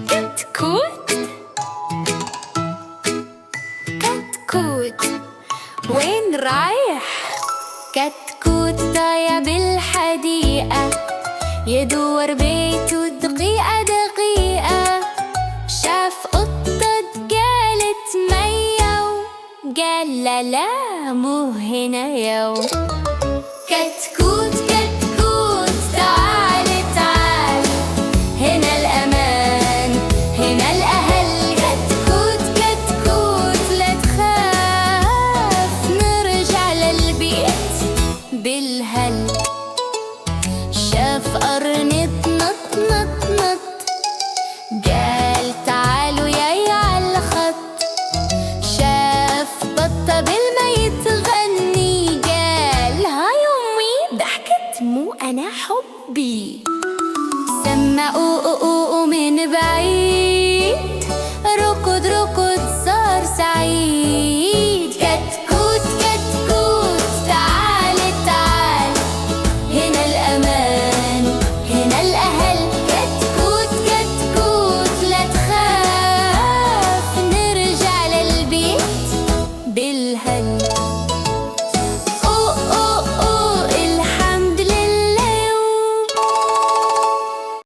كتكوت كتكوت وين رايح؟ كتكوت ضايع بالحديقة، يدور بيته دقيقة دقيقة. شاف قطة قالت مياو، قال لا لا مو هنا يو. كتكوت كتكوت تعال تعال، هنا الأمان هنا الأهل. كتكوت كتكوت لا تخاف، نرجع للبيت بالهل. شاف قرن نط نط نط، قال تعالوا ياي عالخط. شاف بطة بالمي تغني، قال هاي أمي ضحكت مو أنا حبي. سمع أو من بعيد، ركض ركض صار سعيد. كتكوت كتكوت تعال تعال، هنا الأمان هنا الأهل. كتكوت كتكوت لا تخاف، نرجع للبيت بالهل.